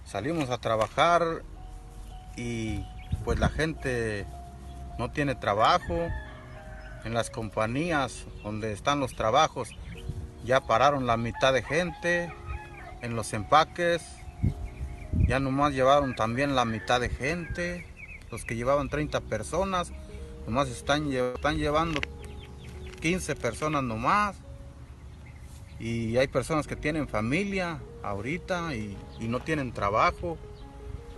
Salimos a trabajar y pues la gente no tiene trabajo. En las compañías donde están los trabajos ya pararon la mitad de gente. En los empaques ya nomás llevaron también la mitad de gente. Los que llevaban 30 personas nomás están llevando 15 personas nomás. Y hay personas que tienen familia ahorita y no tienen trabajo.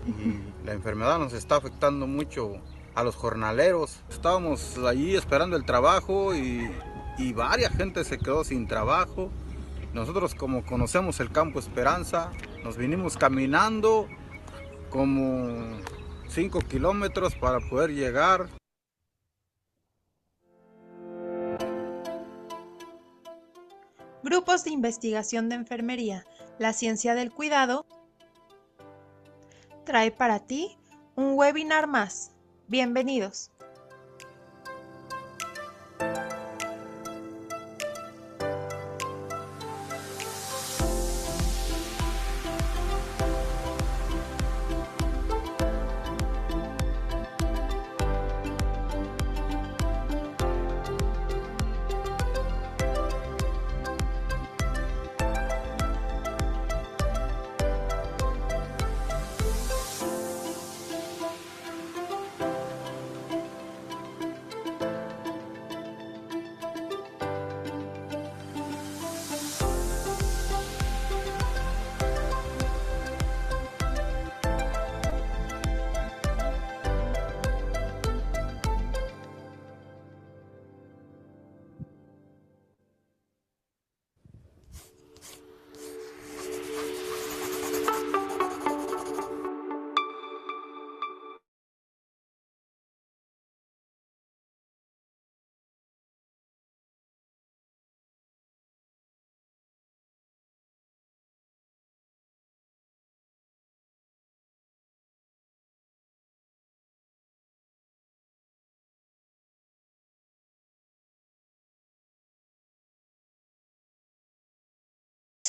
Y la enfermedad nos está afectando mucho a los jornaleros. Estábamos allí esperando el trabajo y varias gente se quedó sin trabajo. Nosotros, como conocemos el Campo Esperanza, nos vinimos caminando como 5 kilómetros para poder llegar. Grupos de investigación de enfermería, la ciencia del cuidado, trae para ti un webinar más. Bienvenidos.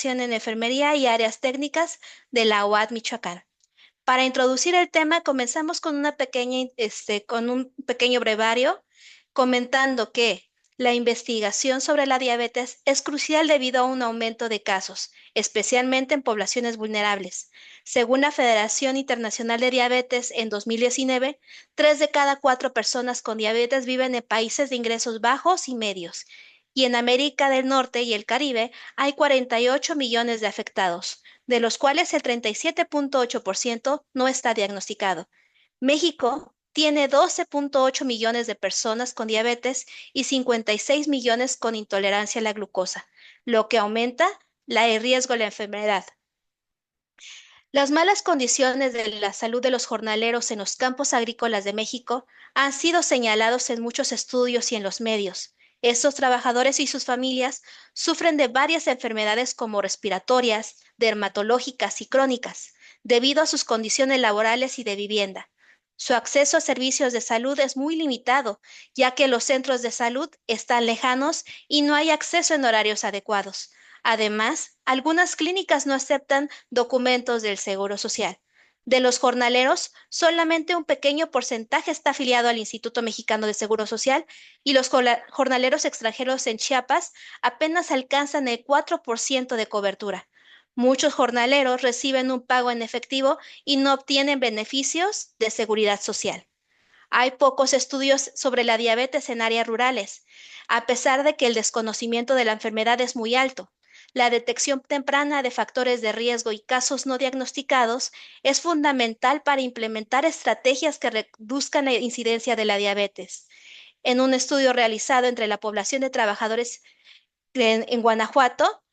En enfermería y áreas técnicas de la UAT Michoacán. Para introducir el tema, comenzamos con con un pequeño brevario comentando que la investigación sobre la diabetes es crucial debido a un aumento de casos, especialmente en poblaciones vulnerables. Según la Federación Internacional de Diabetes, en 2019, 3 de cada 4 personas con diabetes viven en países de ingresos bajos y medios, y en América del Norte y el Caribe hay 48 millones de afectados, de los cuales el 37.8% no está diagnosticado. México tiene 12.8 millones de personas con diabetes y 56 millones con intolerancia a la glucosa, lo que aumenta el riesgo de la enfermedad. Las malas condiciones de la salud de los jornaleros en los campos agrícolas de México han sido señalados en muchos estudios y en los medios. Estos trabajadores y sus familias sufren de varias enfermedades como respiratorias, dermatológicas y crónicas, debido a sus condiciones laborales y de vivienda. Su acceso a servicios de salud es muy limitado, ya que los centros de salud están lejanos y no hay acceso en horarios adecuados. Además, algunas clínicas no aceptan documentos del Seguro Social. De los jornaleros, solamente un pequeño porcentaje está afiliado al Instituto Mexicano de Seguro Social y los jornaleros extranjeros en Chiapas apenas alcanzan el 4% de cobertura. Muchos jornaleros reciben un pago en efectivo y no obtienen beneficios de seguridad social. Hay pocos estudios sobre la diabetes en áreas rurales, a pesar de que el desconocimiento de la enfermedad es muy alto. La detección temprana de factores de riesgo y casos no diagnosticados es fundamental para implementar estrategias que reduzcan la incidencia de la diabetes. En un estudio realizado entre la población de trabajadores en Guanajuato,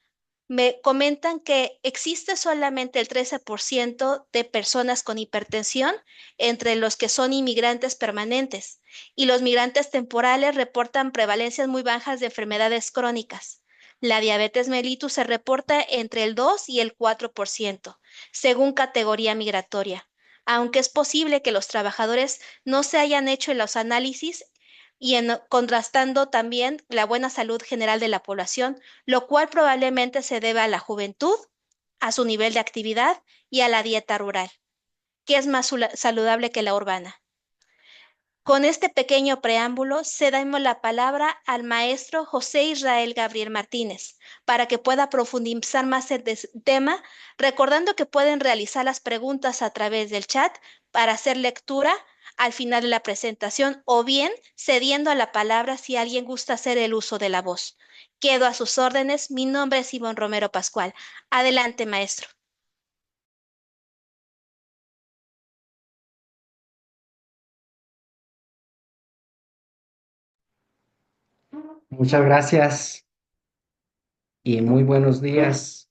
me comentan que existe solamente el 13% de personas con hipertensión entre los que son inmigrantes permanentes. y los migrantes temporales reportan prevalencias muy bajas de enfermedades crónicas. La diabetes mellitus se reporta entre el 2 y el 4%, según categoría migratoria, aunque es posible que los trabajadores no se hayan hecho los análisis y contrastando también la buena salud general de la población, lo cual probablemente se debe a la juventud, a su nivel de actividad y a la dieta rural, que es más saludable que la urbana. Con este pequeño preámbulo, cedemos la palabra al maestro José Israel Gabriel Martínez para que pueda profundizar más el tema, recordando que pueden realizar las preguntas a través del chat para hacer lectura al final de la presentación o bien cediendo a la palabra si alguien gusta hacer el uso de la voz. Quedo a sus órdenes. Mi nombre es Ivonne Romero Pascual. Adelante, maestro. Muchas gracias y muy buenos días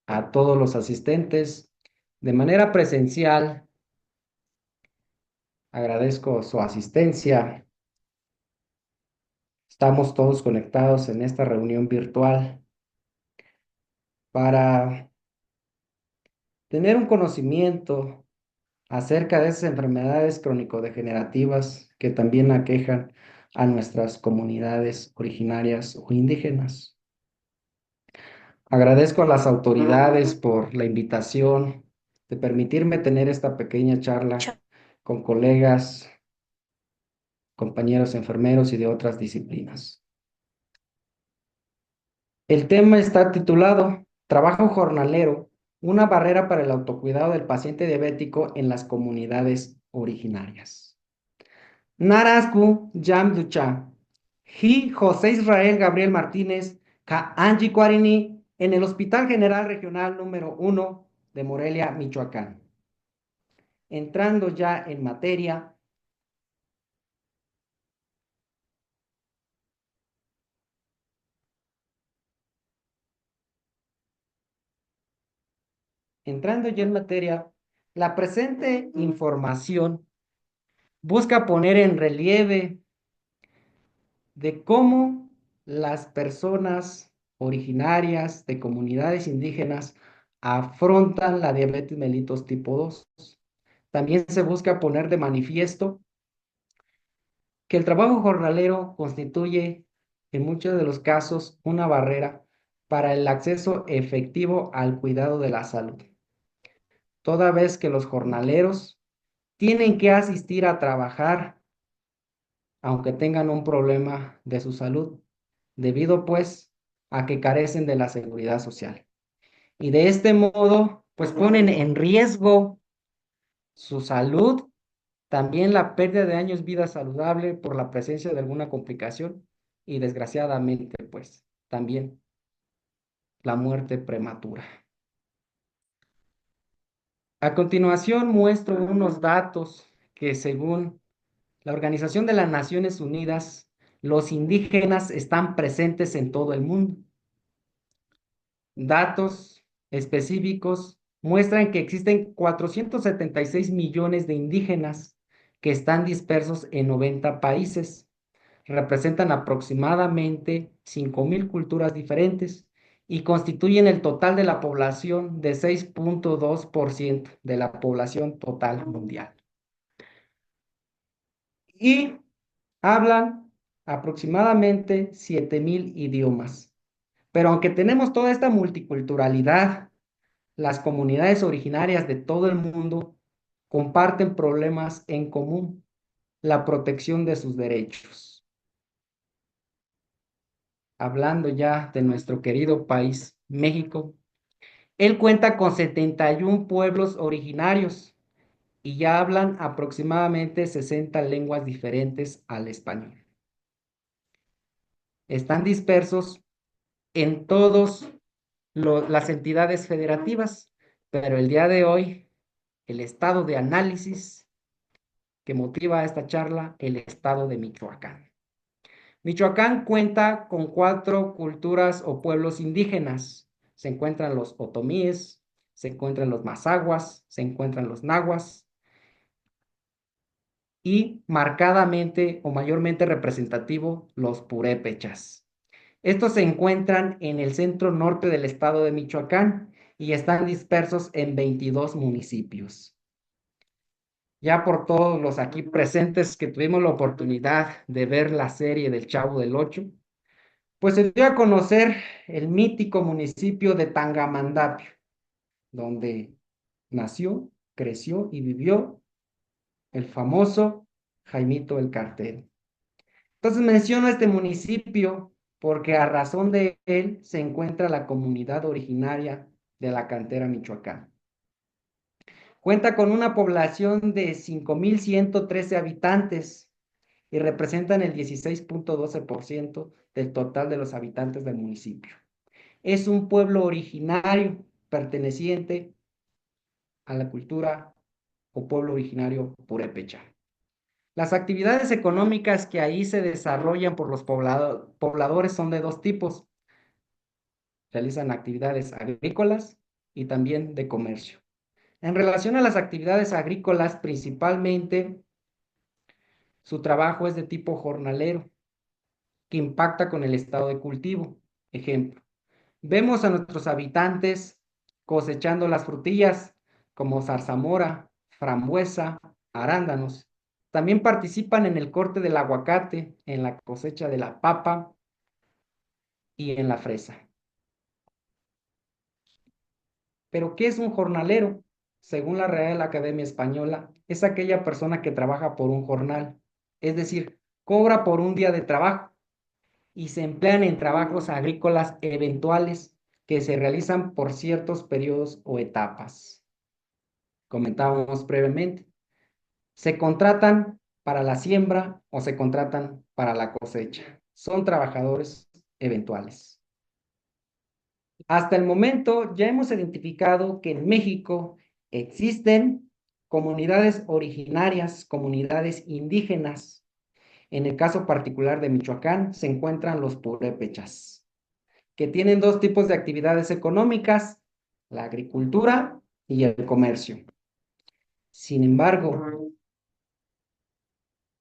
a todos los asistentes. De manera presencial, agradezco su asistencia. Estamos todos conectados en esta reunión virtual para tener un conocimiento acerca de esas enfermedades crónico-degenerativas que también aquejan a nuestras comunidades originarias o indígenas. Agradezco a las autoridades por la invitación de permitirme tener esta pequeña charla con colegas, compañeros enfermeros y de otras disciplinas. El tema está titulado Trabajo jornalero, una barrera para el autocuidado del paciente diabético en las comunidades originarias. Narasku Yam Ducha, Ji José Israel Gabriel Martínez, Ka Angie Cuarini, en el Hospital General Regional número 1 de Morelia, Michoacán. Entrando ya en materia, la presente información busca poner en relieve de cómo las personas originarias de comunidades indígenas afrontan la diabetes mellitus tipo 2. También se busca poner de manifiesto que el trabajo jornalero constituye en muchos de los casos una barrera para el acceso efectivo al cuidado de la salud, toda vez que los jornaleros tienen que asistir a trabajar aunque tengan un problema de su salud, debido pues a que carecen de la seguridad social. Y de este modo, pues ponen en riesgo su salud, también la pérdida de años vida saludable por la presencia de alguna complicación y desgraciadamente pues también la muerte prematura. A continuación muestro unos datos que según la Organización de las Naciones Unidas, los indígenas están presentes en todo el mundo. Datos específicos muestran que existen 476 millones de indígenas que están dispersos en 90 países. Representan aproximadamente 5,000 culturas diferentes y constituyen el total de la población de 6,2% de la población total mundial. Y hablan aproximadamente 7,000 idiomas. Pero aunque tenemos toda esta multiculturalidad, las comunidades originarias de todo el mundo comparten problemas en común: la protección de sus derechos. Hablando ya de nuestro querido país, México, él cuenta con 71 pueblos originarios y ya hablan aproximadamente 60 lenguas diferentes al español. Están dispersos en todas las entidades federativas, pero el día de hoy, el estado de análisis que motiva esta charla, el estado de Michoacán. Michoacán cuenta con 4 culturas o pueblos indígenas. Se encuentran los otomíes, se encuentran los mazaguas, se encuentran los nahuas y marcadamente o mayormente representativo los purépechas. Estos se encuentran en el centro norte del estado de Michoacán y están dispersos en 22 municipios. Ya por todos los aquí presentes que tuvimos la oportunidad de ver la serie del Chavo del Ocho, pues se dio a conocer el mítico municipio de Tangamandapio, donde nació, creció y vivió el famoso Jaimito el Cartero. Entonces menciono este municipio porque a razón de él se encuentra la comunidad originaria de la cantera Michoacán. Cuenta con una población de 5,113 habitantes y representan el 16,12% del total de los habitantes del municipio. Es un pueblo originario perteneciente a la cultura o pueblo originario purépecha. Las actividades económicas que ahí se desarrollan por los pobladores son de dos tipos. Realizan actividades agrícolas y también de comercio. En relación a las actividades agrícolas, principalmente su trabajo es de tipo jornalero, que impacta con el estado de cultivo. Ejemplo, vemos a nuestros habitantes cosechando las frutillas como zarzamora, frambuesa, arándanos. También participan en el corte del aguacate, en la cosecha de la papa y en la fresa. Pero, ¿qué es un jornalero? Según la Real Academia Española, es aquella persona que trabaja por un jornal, es decir, cobra por un día de trabajo y se emplean en trabajos agrícolas eventuales que se realizan por ciertos periodos o etapas. Comentábamos previamente, se contratan para la siembra o se contratan para la cosecha. Son trabajadores eventuales. Hasta el momento ya hemos identificado que en México existen comunidades originarias, comunidades indígenas. En el caso particular de Michoacán se encuentran los purépechas, que tienen dos tipos de actividades económicas, la agricultura y el comercio. Sin embargo,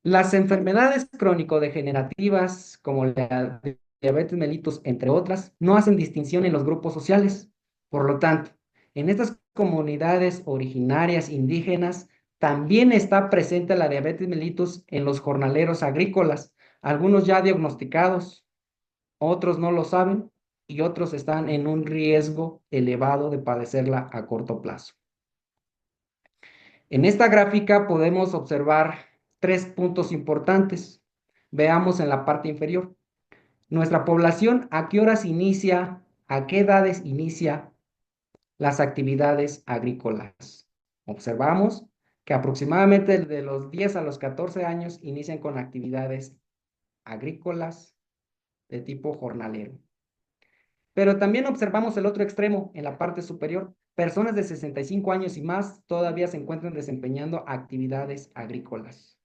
las enfermedades crónico-degenerativas, como la diabetes mellitus, entre otras, no hacen distinción en los grupos sociales. Por lo tanto, en estas comunidades originarias indígenas también está presente la diabetes mellitus en los jornaleros agrícolas, algunos ya diagnosticados, otros no lo saben y otros están en un riesgo elevado de padecerla a corto plazo. En esta gráfica podemos observar 3 puntos importantes. Veamos en la parte inferior. Nuestra población, ¿a qué horas inicia, a qué edades inicia las actividades agrícolas? Observamos que aproximadamente de los 10 a los 14 años inician con actividades agrícolas de tipo jornalero. Pero también observamos el otro extremo en la parte superior. Personas de 65 años y más todavía se encuentran desempeñando actividades agrícolas.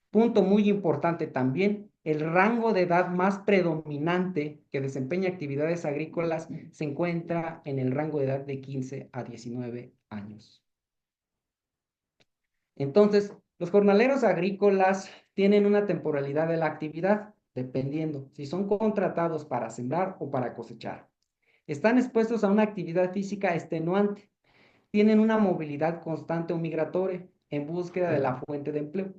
Punto muy importante también, el rango de edad más predominante que desempeña actividades agrícolas se encuentra en el rango de edad de 15 a 19 años. Entonces, los jornaleros agrícolas tienen una temporalidad de la actividad, dependiendo si son contratados para sembrar o para cosechar. Están expuestos a una actividad física extenuante. Tienen una movilidad constante o migratoria en búsqueda de la fuente de empleo.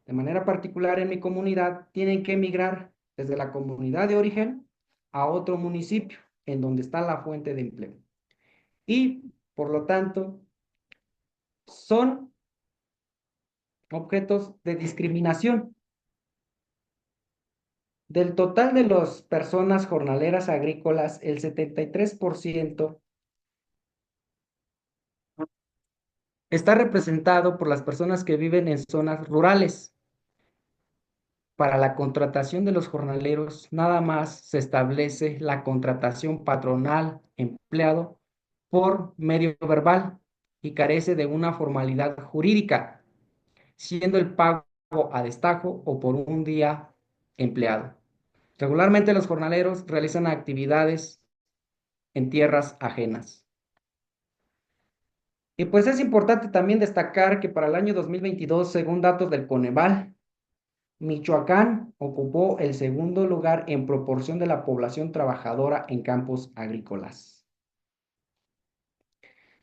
De manera particular, en mi comunidad, tienen que emigrar desde la comunidad de origen a otro municipio en donde está la fuente de empleo. Y, por lo tanto, son objetos de discriminación. Del total de las personas jornaleras agrícolas, el 73% está representado por las personas que viven en zonas rurales. Para la contratación de los jornaleros, nada más se establece la contratación patronal empleado por medio verbal y carece de una formalidad jurídica, siendo el pago a destajo o por un día empleado. Regularmente los jornaleros realizan actividades en tierras ajenas. Y pues es importante también destacar que para el año 2022, según datos del Coneval, Michoacán ocupó el segundo lugar en proporción de la población trabajadora en campos agrícolas.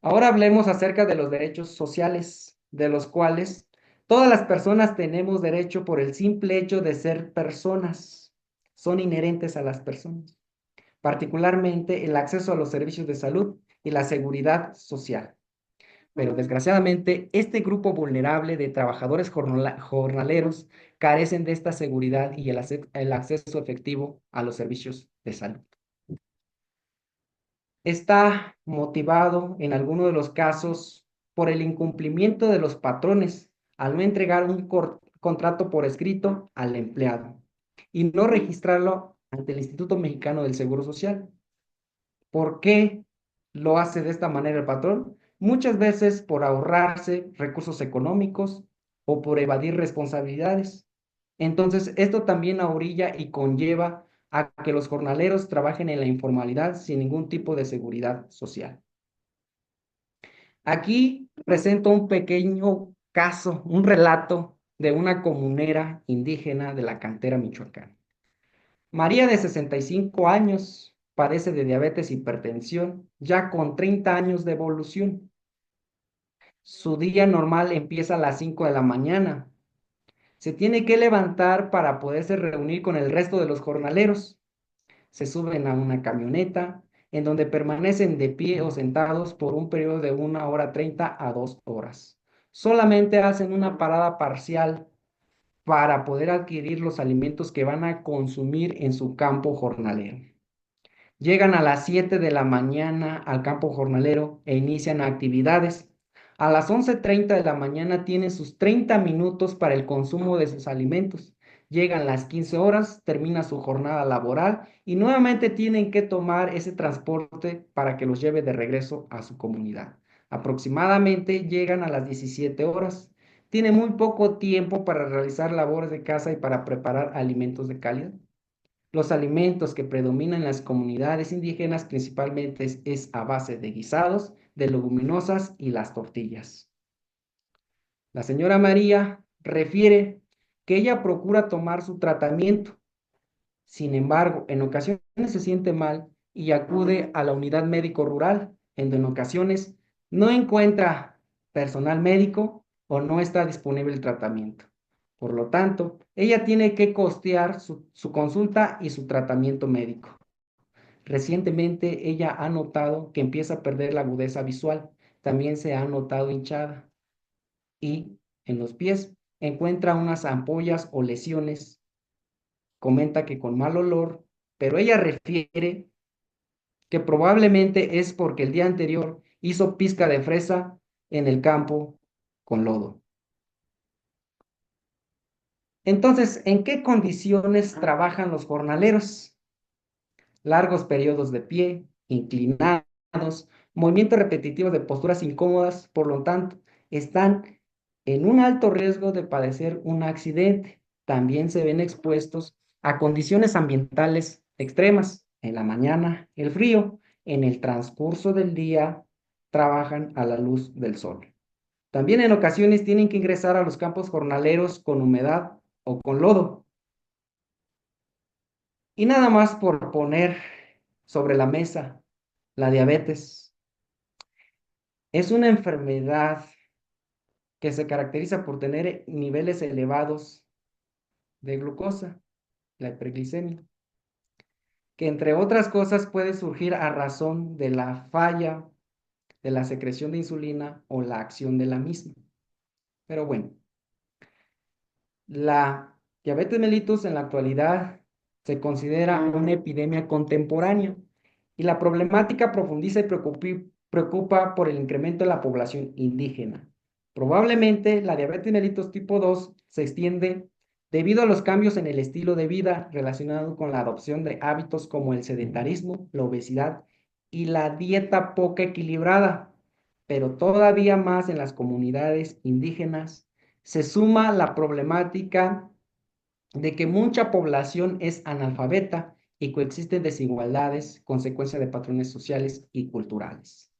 Ahora hablemos acerca de los derechos sociales, de los cuales todas las personas tenemos derecho por el simple hecho de ser personas. Son inherentes a las personas, particularmente el acceso a los servicios de salud y la seguridad social. Pero desgraciadamente, este grupo vulnerable de trabajadores jornaleros carecen de esta seguridad y el acceso efectivo a los servicios de salud. Está motivado en algunos de los casos por el incumplimiento de los patrones al no entregar un contrato por escrito al empleado y no registrarlo ante el Instituto Mexicano del Seguro Social. ¿Por qué lo hace de esta manera el patrón? Muchas veces por ahorrarse recursos económicos o por evadir responsabilidades. Entonces, esto también orilla y conlleva a que los jornaleros trabajen en la informalidad sin ningún tipo de seguridad social. Aquí presento un pequeño caso, un relato de una comunera indígena de la cantera Michoacán. María, de 65 años, padece de diabetes e hipertensión, ya con 30 años de evolución. Su día normal empieza a las 5 de la mañana. Se tiene que levantar para poderse reunir con el resto de los jornaleros. Se suben a una camioneta en donde permanecen de pie o sentados por un periodo de 1 hora 30 a 2 horas. Solamente hacen una parada parcial para poder adquirir los alimentos que van a consumir en su campo jornalero. Llegan a las 7 de la mañana al campo jornalero e inician actividades. A las 11:30 de la mañana tienen sus 30 minutos para el consumo de sus alimentos. Llegan las 15 horas, termina su jornada laboral y nuevamente tienen que tomar ese transporte para que los lleve de regreso a su comunidad. Aproximadamente llegan a las 17 horas. Tienen muy poco tiempo para realizar labores de casa y para preparar alimentos de calidad. Los alimentos que predominan en las comunidades indígenas principalmente es a base de guisados, de leguminosas y las tortillas. La señora María refiere que ella procura tomar su tratamiento. Sin embargo, en ocasiones se siente mal y acude a la unidad médico rural, en ocasiones no encuentra personal médico o no está disponible el tratamiento. Por lo tanto, ella tiene que costear su consulta y su tratamiento médico. Recientemente ella ha notado que empieza a perder la agudeza visual, también se ha notado hinchada y en los pies encuentra unas ampollas o lesiones. Comenta que con mal olor, pero ella refiere que probablemente es porque el día anterior hizo pizca de fresa en el campo con lodo. Entonces, ¿en qué condiciones trabajan los jornaleros? Largos periodos de pie, inclinados, movimientos repetitivos de posturas incómodas, por lo tanto, están en un alto riesgo de padecer un accidente. También se ven expuestos a condiciones ambientales extremas. En la mañana, el frío. En el transcurso del día, trabajan a la luz del sol. También en ocasiones tienen que ingresar a los campos jornaleros con humedad o con lodo. Y nada más por poner sobre la mesa la diabetes. Es una enfermedad que se caracteriza por tener niveles elevados de glucosa, la hiperglicemia, que entre otras cosas puede surgir a razón de la falla de la secreción de insulina o la acción de la misma. Pero bueno, la diabetes mellitus en la actualidad se considera una epidemia contemporánea y la problemática profundiza y preocupa por el incremento de la población indígena. Probablemente la diabetes mellitus tipo 2 se extiende debido a los cambios en el estilo de vida relacionado con la adopción de hábitos como el sedentarismo, la obesidad y la dieta poco equilibrada, pero todavía más en las comunidades indígenas se suma la problemática de que mucha población es analfabeta y coexisten desigualdades, consecuencia de patrones sociales y culturales.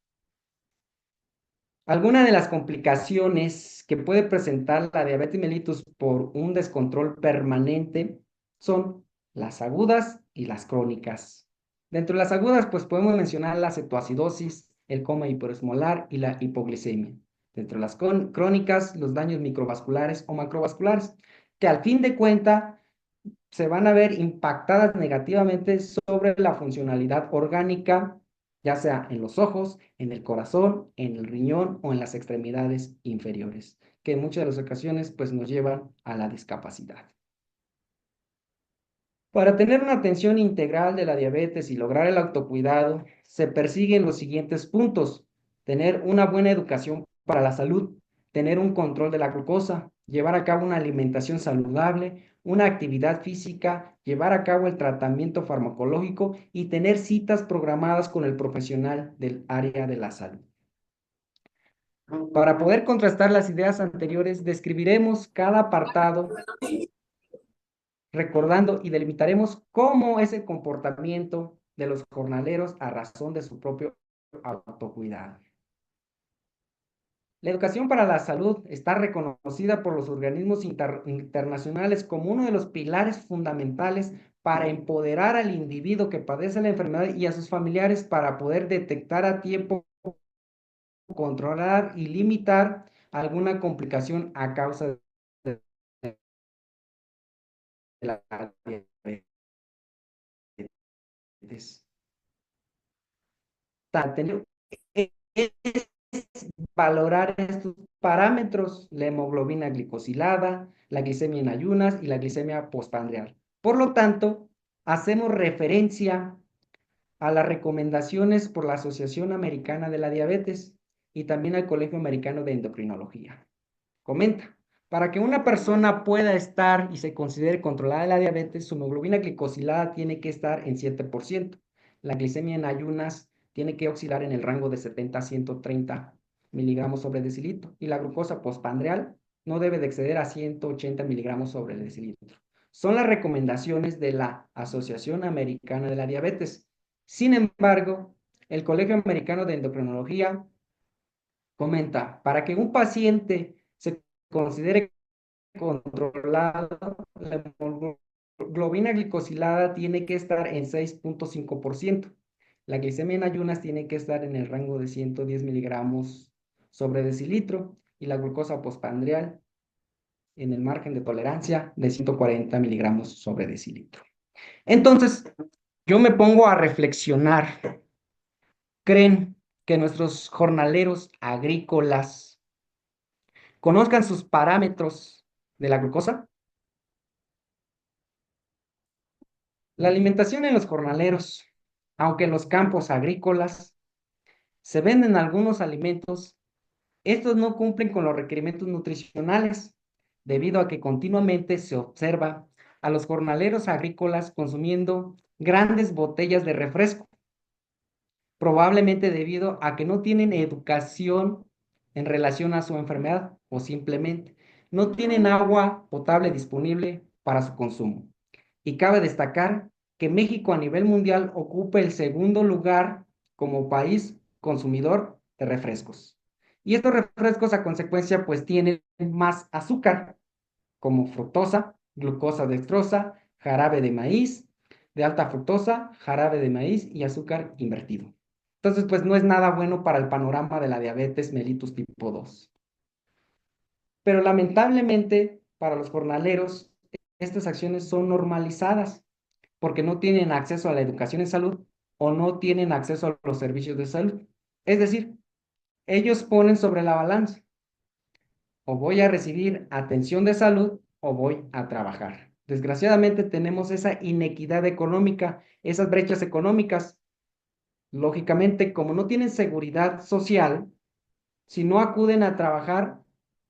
Algunas de las complicaciones que puede presentar la diabetes mellitus por un descontrol permanente son las agudas y las crónicas. Dentro de las agudas, pues podemos mencionar la cetoacidosis, el coma hiperosmolar y la hipoglicemia. Dentro de las crónicas, los daños microvasculares o macrovasculares, que al fin de cuentas se van a ver impactadas negativamente sobre la funcionalidad orgánica, ya sea en los ojos, en el corazón, en el riñón o en las extremidades inferiores, que en muchas de las ocasiones pues nos llevan a la discapacidad. Para tener una atención integral de la diabetes y lograr el autocuidado, se persiguen los siguientes puntos: tener una buena educación para la salud, tener un control de la glucosa, llevar a cabo una alimentación saludable, una actividad física, llevar a cabo el tratamiento farmacológico y tener citas programadas con el profesional del área de la salud. Para poder contrastar las ideas anteriores, describiremos cada apartado recordando y delimitaremos cómo es el comportamiento de los jornaleros a razón de su propio autocuidado. La educación para la salud está reconocida por los organismos internacionales como uno de los pilares fundamentales para empoderar al individuo que padece la enfermedad y a sus familiares para poder detectar a tiempo, controlar y limitar alguna complicación a causa de la diabetes. Tener, valorar estos parámetros, la hemoglobina glicosilada, la glicemia en ayunas y la glicemia postprandial. Por lo tanto, hacemos referencia a las recomendaciones por la Asociación Americana de la Diabetes y también al Colegio Americano de Endocrinología. Comenta: para que una persona pueda estar y se considere controlada de la diabetes, su hemoglobina glicosilada tiene que estar en 7%. La glicemia en ayunas tiene que oscilar en el rango de 70 a 130 miligramos sobre decilitro. Y la glucosa postprandial no debe de exceder a 180 miligramos sobre el decilitro. Son las recomendaciones de la Asociación Americana de la Diabetes. Sin embargo, el Colegio Americano de Endocrinología comenta: para que un paciente se considere controlado, la hemoglobina glicosilada tiene que estar en 6.5%. La glicemia en ayunas tiene que estar en el rango de 110 miligramos sobre decilitro y la glucosa postprandial en el margen de tolerancia de 140 miligramos sobre decilitro. Entonces, yo me pongo a reflexionar. ¿Creen que nuestros jornaleros agrícolas conozcan sus parámetros de la glucosa? La alimentación en los jornaleros, aunque en los campos agrícolas se venden algunos alimentos, estos no cumplen con los requerimientos nutricionales, debido a que continuamente se observa a los jornaleros agrícolas consumiendo grandes botellas de refresco, probablemente debido a que no tienen educación en relación a su enfermedad o simplemente no tienen agua potable disponible para su consumo. Y cabe destacar que México a nivel mundial ocupa el segundo lugar como país consumidor de refrescos. Y estos refrescos a consecuencia pues tienen más azúcar, como fructosa, glucosa dextrosa, jarabe de maíz, de alta fructosa, jarabe de maíz y azúcar invertido. Entonces pues no es nada bueno para el panorama de la diabetes mellitus tipo 2. Pero lamentablemente para los jornaleros estas acciones son normalizadas porque no tienen acceso a la educación en salud o no tienen acceso a los servicios de salud. Es decir, ellos ponen sobre la balanza: o voy a recibir atención de salud o voy a trabajar. Desgraciadamente tenemos esa inequidad económica, esas brechas económicas. Lógicamente, como no tienen seguridad social, si no acuden a trabajar,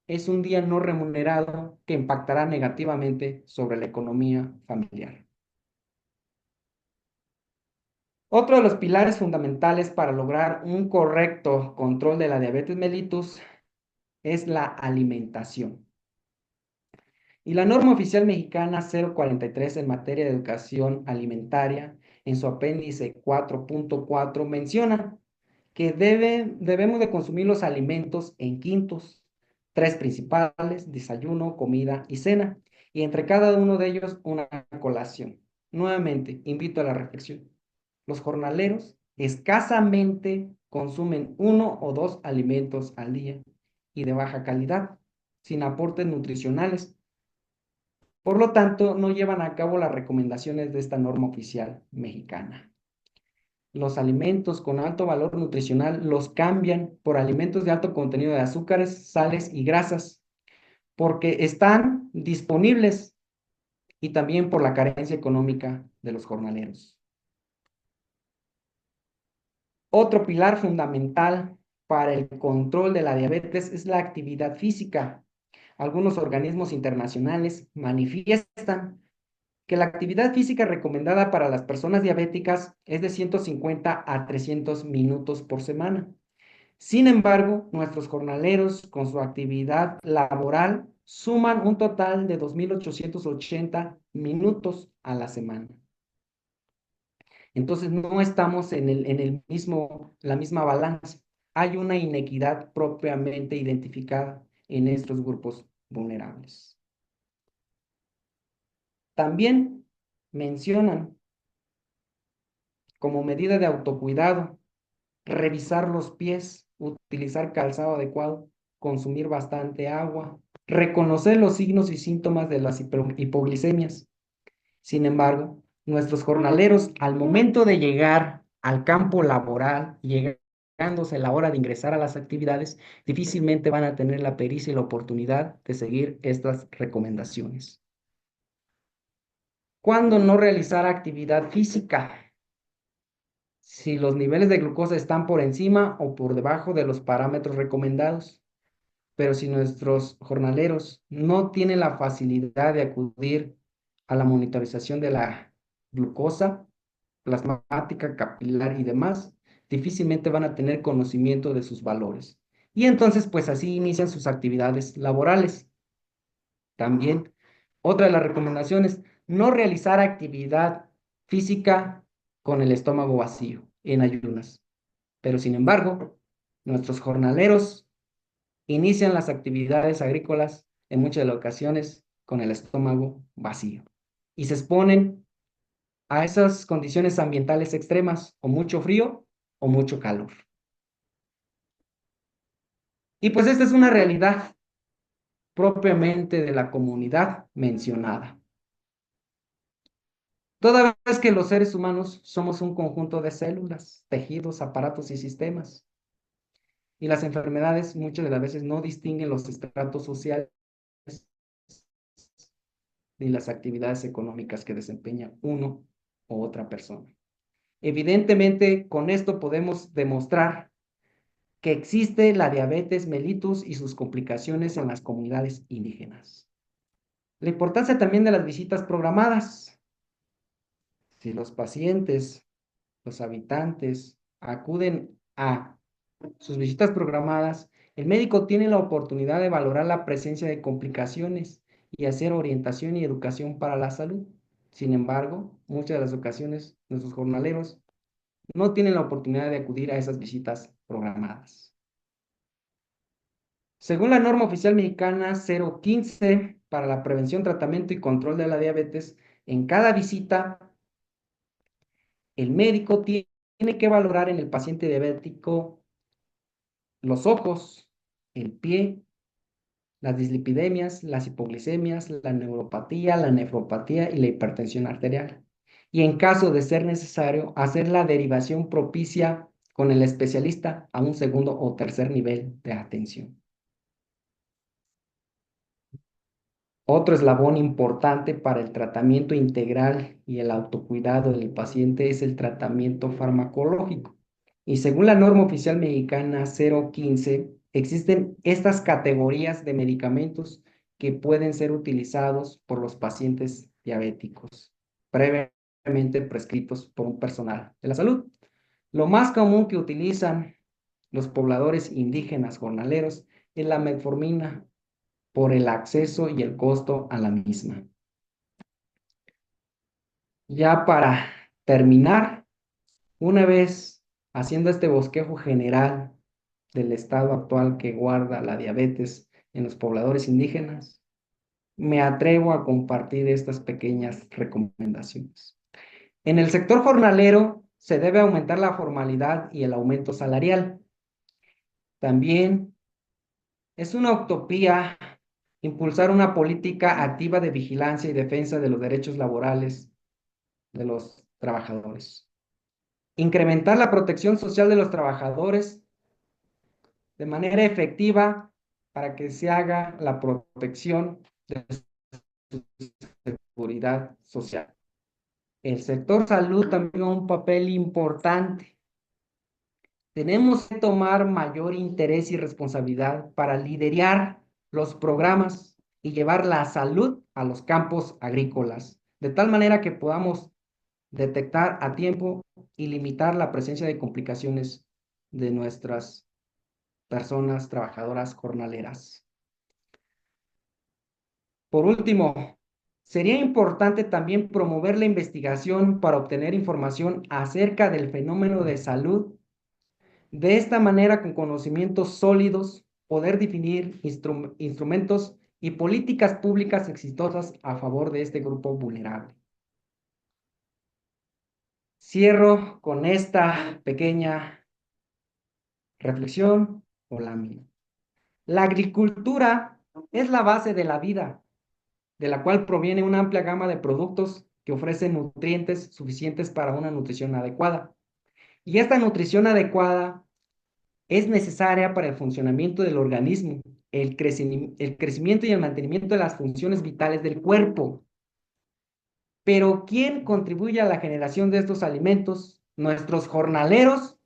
es un día no remunerado que impactará negativamente sobre la economía familiar. Otro de los pilares fundamentales para lograr un correcto control de la diabetes mellitus es la alimentación. Y la norma oficial mexicana 043 en materia de educación alimentaria, en su apéndice 4.4, menciona que debemos de consumir los alimentos en quintos, tres principales: desayuno, comida y cena, y entre cada uno de ellos una colación. Nuevamente, invito a la reflexión. Los jornaleros escasamente consumen uno o dos alimentos al día y de baja calidad, sin aportes nutricionales. Por lo tanto, no llevan a cabo las recomendaciones de esta norma oficial mexicana. Los alimentos con alto valor nutricional los cambian por alimentos de alto contenido de azúcares, sales y grasas, porque están disponibles, y también por la carencia económica de los jornaleros. Otro pilar fundamental para el control de la diabetes es la actividad física. Algunos organismos internacionales manifiestan que la actividad física recomendada para las personas diabéticas es de 150 a 300 minutos por semana. Sin embargo, nuestros jornaleros con su actividad laboral suman un total de 2.880 minutos a la semana. Entonces no estamos en la misma balanza. Hay una inequidad propiamente identificada en estos grupos vulnerables. También mencionan como medida de autocuidado revisar los pies, utilizar calzado adecuado, consumir bastante agua, reconocer los signos y síntomas de las hipoglicemias. Sin embargo, nuestros jornaleros, al momento de llegar al campo laboral, llegándose la hora de ingresar a las actividades, difícilmente van a tener la pericia y la oportunidad de seguir estas recomendaciones. ¿Cuándo no realizar actividad física? Si los niveles de glucosa están por encima o por debajo de los parámetros recomendados. Pero si nuestros jornaleros no tienen la facilidad de acudir a la monitorización de la glucosa plasmática, capilar y demás, difícilmente van a tener conocimiento de sus valores. Y entonces, pues así inician sus actividades laborales. También, otra de las recomendaciones: no realizar actividad física con el estómago vacío, en ayunas. Pero sin embargo, nuestros jornaleros inician las actividades agrícolas en muchas de las ocasiones con el estómago vacío y se exponen a esas condiciones ambientales extremas, o mucho frío o mucho calor. Y pues esta es una realidad propiamente de la comunidad mencionada. Toda vez que los seres humanos somos un conjunto de células, tejidos, aparatos y sistemas, y las enfermedades muchas de las veces no distinguen los estratos sociales ni las actividades económicas que desempeña uno u otra persona. Evidentemente, con esto podemos demostrar que existe la diabetes mellitus y sus complicaciones en las comunidades indígenas. La importancia también de las visitas programadas. Si los pacientes, los habitantes, acuden a sus visitas programadas, el médico tiene la oportunidad de valorar la presencia de complicaciones y hacer orientación y educación para la salud. Sin embargo, muchas de las ocasiones nuestros jornaleros no tienen la oportunidad de acudir a esas visitas programadas. Según la norma oficial mexicana 015 para la prevención, tratamiento y control de la diabetes, en cada visita el médico tiene que valorar en el paciente diabético los ojos, el pie, las dislipidemias, las hipoglicemias, la neuropatía, la nefropatía y la hipertensión arterial. Y en caso de ser necesario, hacer la derivación propicia con el especialista a un segundo o tercer nivel de atención. Otro eslabón importante para el tratamiento integral y el autocuidado del paciente es el tratamiento farmacológico. Y según la norma oficial mexicana 015, existen estas categorías de medicamentos que pueden ser utilizados por los pacientes diabéticos, previamente prescritos por un personal de la salud. Lo más común que utilizan los pobladores indígenas jornaleros es la metformina, por el acceso y el costo a la misma. Ya para terminar, una vez haciendo este bosquejo general del estado actual que guarda la diabetes en los pobladores indígenas, me atrevo a compartir estas pequeñas recomendaciones. En el sector jornalero se debe aumentar la formalidad y el aumento salarial. También es una utopía impulsar una política activa de vigilancia y defensa de los derechos laborales de los trabajadores. Incrementar la protección social de los trabajadores de manera efectiva para que se haga la protección de su seguridad social. El sector salud también tiene un papel importante. Tenemos que tomar mayor interés y responsabilidad para liderar los programas y llevar la salud a los campos agrícolas, de tal manera que podamos detectar a tiempo y limitar la presencia de complicaciones de nuestras personas trabajadoras jornaleras. Por último, sería importante también promover la investigación para obtener información acerca del fenómeno de salud. De esta manera, con conocimientos sólidos, poder definir instrumentos y políticas públicas exitosas a favor de este grupo vulnerable. Cierro con esta pequeña reflexión o lámina. La agricultura es la base de la vida, de la cual proviene una amplia gama de productos que ofrecen nutrientes suficientes para una nutrición adecuada. Y esta nutrición adecuada es necesaria para el funcionamiento del organismo, el crecimiento y el mantenimiento de las funciones vitales del cuerpo. Pero ¿quién contribuye a la generación de estos alimentos? Nuestros jornaleros,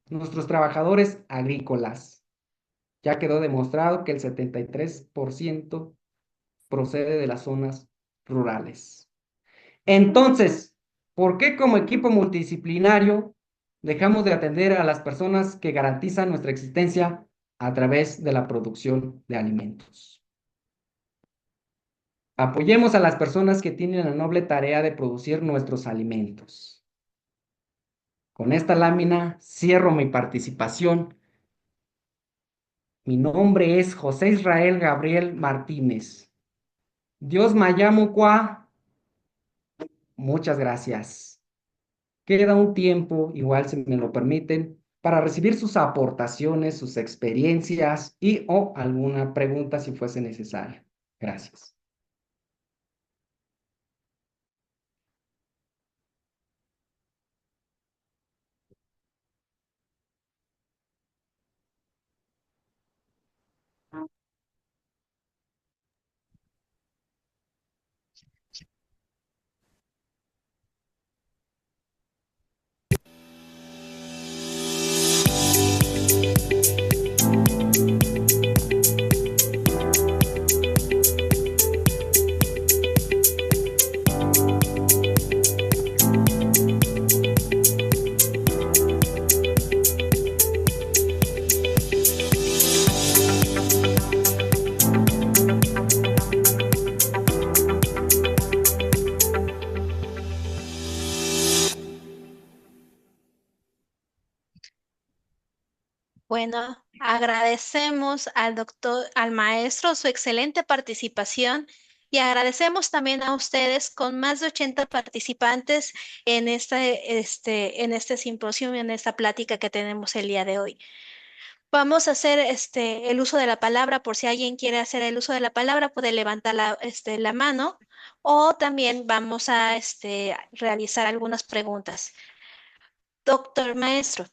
nuestros trabajadores agrícolas. Ya quedó demostrado que el 73% procede de las zonas rurales. Entonces, ¿por qué como equipo multidisciplinario dejamos de atender a las personas que garantizan nuestra existencia a través de la producción de alimentos? Apoyemos a las personas que tienen la noble tarea de producir nuestros alimentos. Con esta lámina cierro mi participación. Mi nombre es José Israel Gabriel Martínez. Dios Mayamucua, muchas gracias. Queda un tiempo, igual si me lo permiten, para recibir sus aportaciones, sus experiencias y o alguna pregunta si fuese necesaria. Gracias. Bueno, agradecemos al doctor, al maestro su excelente participación y agradecemos también a ustedes con más de 80 participantes en este simposio, en esta plática que tenemos el día de hoy. Vamos a hacer el uso de la palabra, por si alguien quiere hacer el uso de la palabra, puede levantar la mano o también vamos a realizar algunas preguntas. Doctor maestro.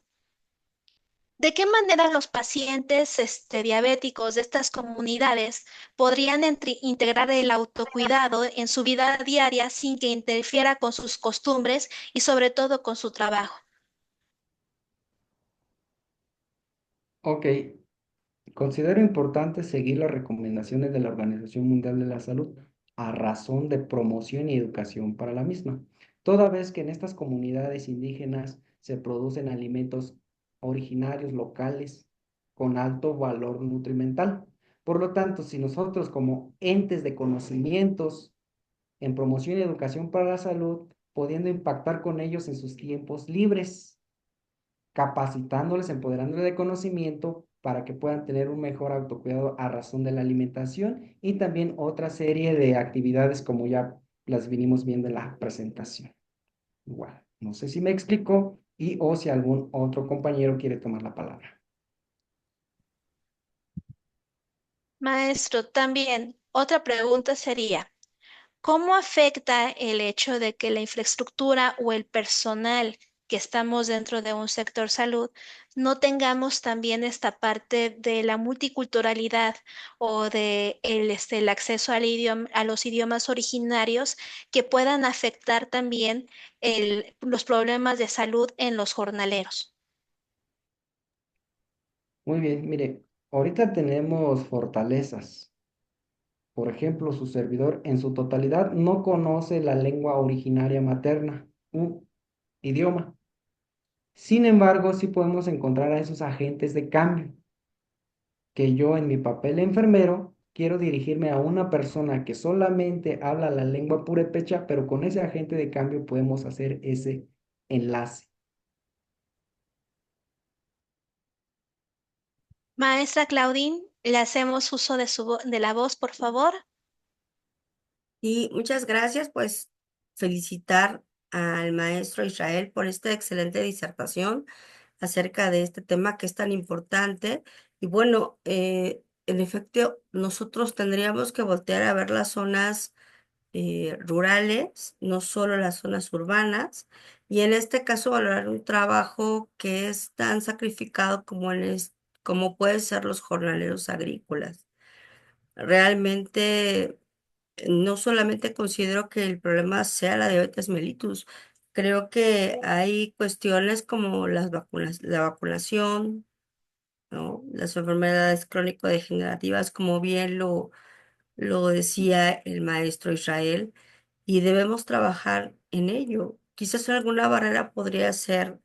¿De qué manera los pacientes diabéticos de estas comunidades podrían integrar el autocuidado en su vida diaria sin que interfiera con sus costumbres y sobre todo con su trabajo? Ok, considero importante seguir las recomendaciones de la Organización Mundial de la Salud a razón de promoción y educación para la misma, toda vez que en estas comunidades indígenas se producen alimentos originarios locales con alto valor nutrimental. Por lo tanto, si nosotros como entes de conocimientos en promoción y educación para la salud, pudiendo impactar con ellos en sus tiempos libres, capacitándoles, empoderándoles de conocimiento para que puedan tener un mejor autocuidado a razón de la alimentación y también otra serie de actividades como ya las vinimos viendo en la presentación. Igual, no sé si me explico y o si algún otro compañero quiere tomar la palabra. Maestro, también otra pregunta sería, ¿cómo afecta el hecho de que la infraestructura o el personal que estamos dentro de un sector salud no tengamos también esta parte de la multiculturalidad o de el acceso a los idiomas originarios que puedan afectar también los problemas de salud en los jornaleros? Muy bien, mire, ahorita tenemos fortalezas. Por ejemplo, su servidor en su totalidad no conoce la lengua originaria materna, un idioma. Sin embargo, sí podemos encontrar a esos agentes de cambio, que yo en mi papel de enfermero quiero dirigirme a una persona que solamente habla la lengua purépecha, pero con ese agente de cambio podemos hacer ese enlace. Maestra Claudine, le hacemos uso de de la voz, por favor. Y muchas gracias, pues felicitar al maestro Israel por esta excelente disertación acerca de este tema que es tan importante. Y bueno, en efecto, nosotros tendríamos que voltear a ver las zonas rurales, no solo las zonas urbanas, y en este caso valorar un trabajo que es tan sacrificado como pueden ser los jornaleros agrícolas. Realmente no solamente considero que el problema sea la diabetes mellitus, creo que hay cuestiones como la vacunación, ¿no? Las enfermedades crónico-degenerativas, como bien lo decía el maestro Israel, y debemos trabajar en ello. Quizás alguna barrera podría ser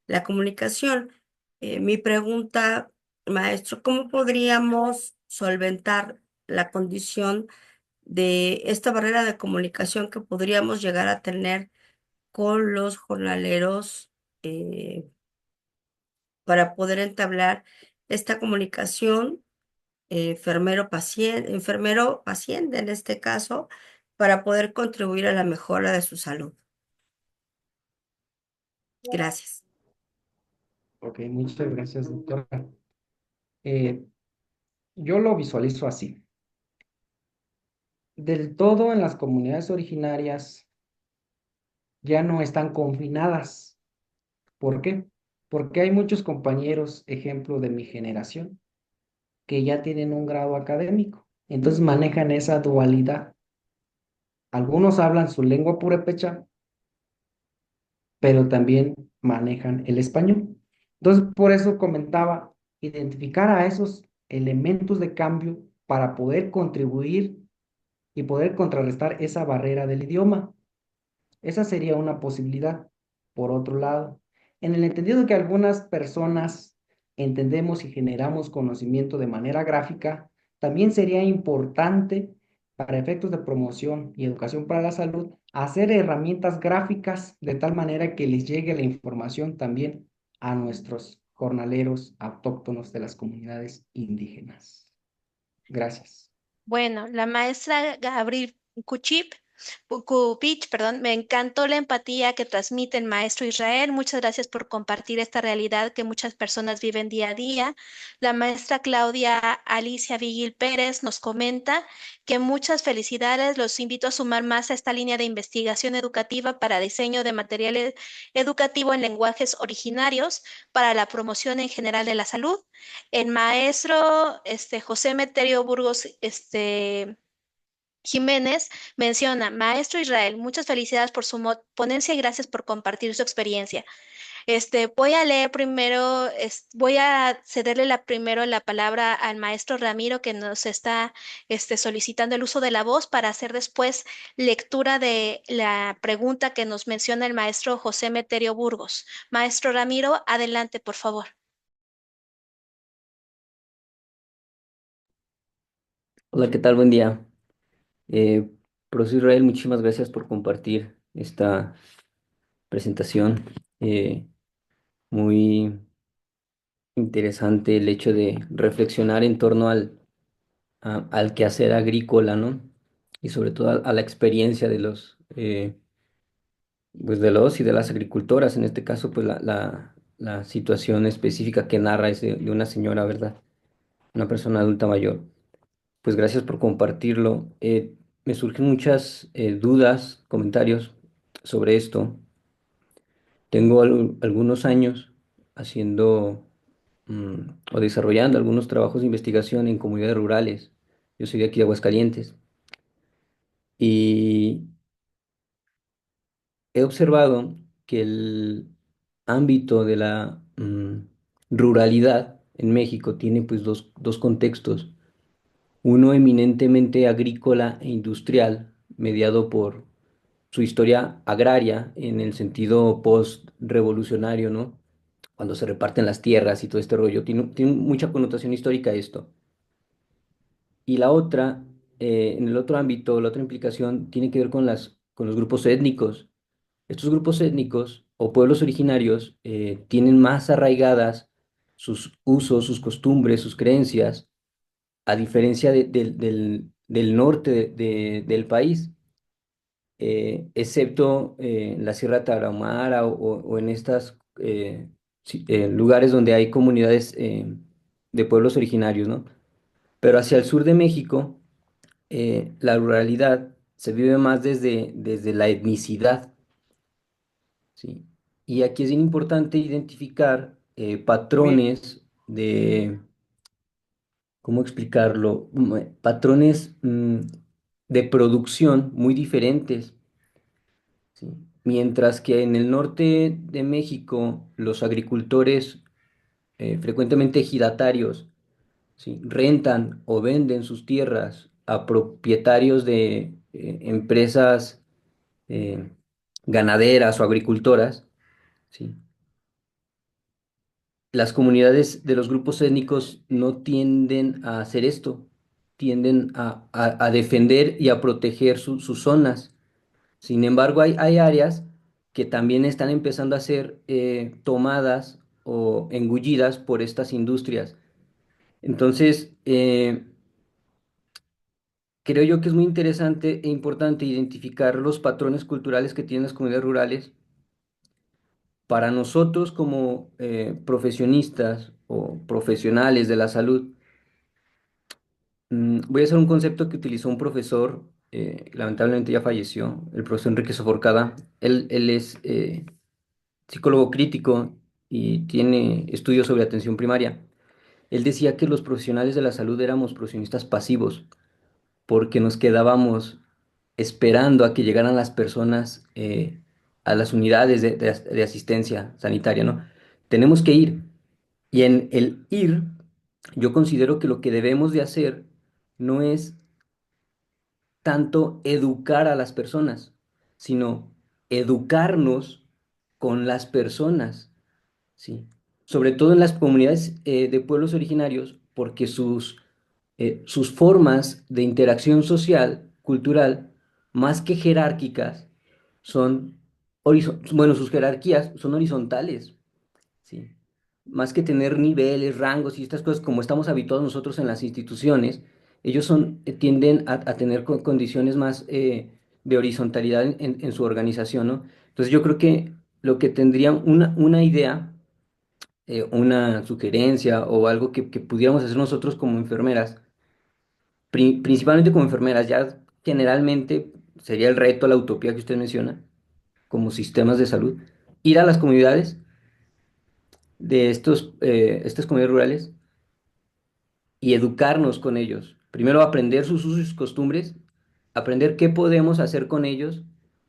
la comunicación. Mi pregunta, maestro, ¿cómo podríamos solventar la condición de esta barrera de comunicación que podríamos llegar a tener con los jornaleros para poder entablar esta comunicación enfermero paciente en este caso, para poder contribuir a la mejora de su salud? Gracias. Ok, muchas gracias, doctora. Eh, yo lo visualizo así. Del todo en las comunidades originarias ya no están confinadas. ¿Por qué? Porque hay muchos compañeros, ejemplo de mi generación, que ya tienen un grado académico. Entonces manejan esa dualidad. Algunos hablan su lengua purépecha, pero también manejan el español. Entonces, por eso comentaba, identificar a esos elementos de cambio para poder contribuir y poder contrarrestar esa barrera del idioma. Esa sería una posibilidad. Por otro lado, en el entendido de que algunas personas entendemos y generamos conocimiento de manera gráfica, también sería importante para efectos de promoción y educación para la salud hacer herramientas gráficas de tal manera que les llegue la información también a nuestros jornaleros autóctonos de las comunidades indígenas. Gracias. Bueno, la maestra Gabriel Kupich, perdón, me encantó la empatía que transmite el maestro Israel. Muchas gracias por compartir esta realidad que muchas personas viven día a día. La maestra Claudia Alicia Vigil Pérez nos comenta que muchas felicidades. Los invito a sumar más a esta línea de investigación educativa para diseño de material educativo en lenguajes originarios para la promoción en general de la salud. El maestro José Meterio Burgos Jiménez menciona, Maestro Israel, muchas felicidades por su ponencia y gracias por compartir su experiencia. Voy a leer primero, voy a cederle primero la palabra al maestro Ramiro que nos está solicitando el uso de la voz para hacer después lectura de la pregunta que nos menciona el maestro José Meterio Burgos. Maestro Ramiro, adelante, por favor. Hola, ¿qué tal? Buen día. Eh, Profesor Israel, muchísimas gracias por compartir esta presentación. Eh, Muy interesante el hecho de reflexionar en torno al quehacer agrícola, ¿no? Y sobre todo a la experiencia de pues de los y de las agricultoras. En este caso, pues la situación específica que narra es de una señora, ¿verdad? Una persona adulta mayor. Pues gracias por compartirlo. Me surgen muchas dudas, comentarios sobre esto. Tengo algunos años haciendo o desarrollando algunos trabajos de investigación en comunidades rurales. Yo soy de aquí de Aguascalientes y he observado que el ámbito de la ruralidad en México tiene pues dos contextos. Uno eminentemente agrícola e industrial, mediado por su historia agraria en el sentido post-revolucionario, ¿no? Cuando se reparten las tierras y todo este rollo, tiene mucha connotación histórica esto. Y la otra, en el otro ámbito, la otra implicación tiene que ver con los grupos étnicos. Estos grupos étnicos o pueblos originarios tienen más arraigadas sus usos, sus costumbres, sus creencias, a diferencia del norte del país, excepto en la Sierra Tarahumara o en estas lugares donde hay comunidades de pueblos originarios, ¿no? Pero hacia el sur de México, la ruralidad se vive más desde la etnicidad, ¿sí? Y aquí es bien importante identificar Muy, patrones ¿cómo explicarlo? Patrones de producción muy diferentes, ¿sí? Mientras que en el norte de México los agricultores frecuentemente ejidatarios, ¿sí? Rentan o venden sus tierras a propietarios de empresas eh, ganaderas o agricultoras, ¿sí? Las comunidades de los grupos étnicos no tienden a hacer esto, tienden a defender y a proteger sus zonas. Sin embargo, hay áreas que también están empezando a ser tomadas o engullidas por estas industrias. Entonces, creo yo que es muy interesante e importante identificar los patrones culturales que tienen las comunidades rurales para nosotros como profesionistas o profesionales de la salud. Voy a hacer un concepto que utilizó un profesor, lamentablemente ya falleció, el profesor Enrique Soforcada. Él es psicólogo crítico y tiene estudios sobre atención primaria. Él decía que los profesionales de la salud éramos profesionistas pasivos porque nos quedábamos esperando a que llegaran las personas a las unidades de asistencia sanitaria, ¿no? Tenemos que ir. Y en el ir, yo considero que lo que debemos de hacer no es tanto educar a las personas, sino educarnos con las personas, ¿sí? Sobre todo en las comunidades de pueblos originarios, porque sus formas de interacción social, cultural, más que jerárquicas, bueno, sus jerarquías son horizontales, ¿sí? Más que tener niveles, rangos y estas cosas como estamos habituados nosotros en las instituciones, ellos tienden a tener condiciones más de horizontalidad en su organización, ¿no? Entonces yo creo que lo que tendría una idea, una sugerencia o algo que pudiéramos hacer nosotros como enfermeras, principalmente como enfermeras, ya generalmente sería el reto, la utopía que usted menciona, como sistemas de salud, ir a las comunidades de estas comunidades rurales y educarnos con ellos. Primero aprender sus usos y sus costumbres, aprender qué podemos hacer con ellos,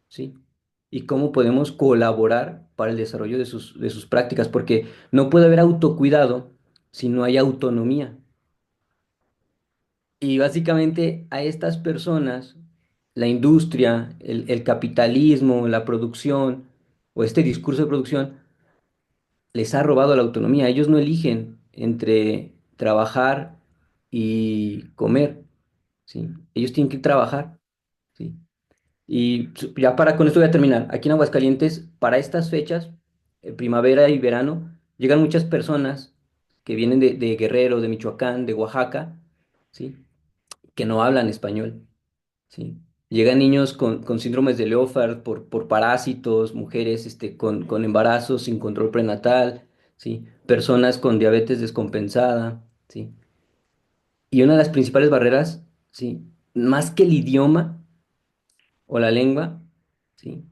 ¿sí? Y cómo podemos colaborar para el desarrollo de sus prácticas, porque no puede haber autocuidado si no hay autonomía. Y básicamente a estas personas, la industria, el capitalismo, la producción o este discurso de producción les ha robado la autonomía. Ellos no eligen entre trabajar y comer, ¿sí? Ellos tienen que trabajar, ¿sí? Y ya con esto voy a terminar. Aquí en Aguascalientes, para estas fechas, primavera y verano, llegan muchas personas que vienen de Guerrero, de Michoacán, de Oaxaca, ¿sí? Que no hablan español, ¿sí? Llegan niños con síndromes de Leopard por parásitos, mujeres con embarazos sin control prenatal, ¿sí? Personas con diabetes descompensada, ¿sí? Y una de las principales barreras, ¿sí? Más que el idioma o la lengua, ¿sí?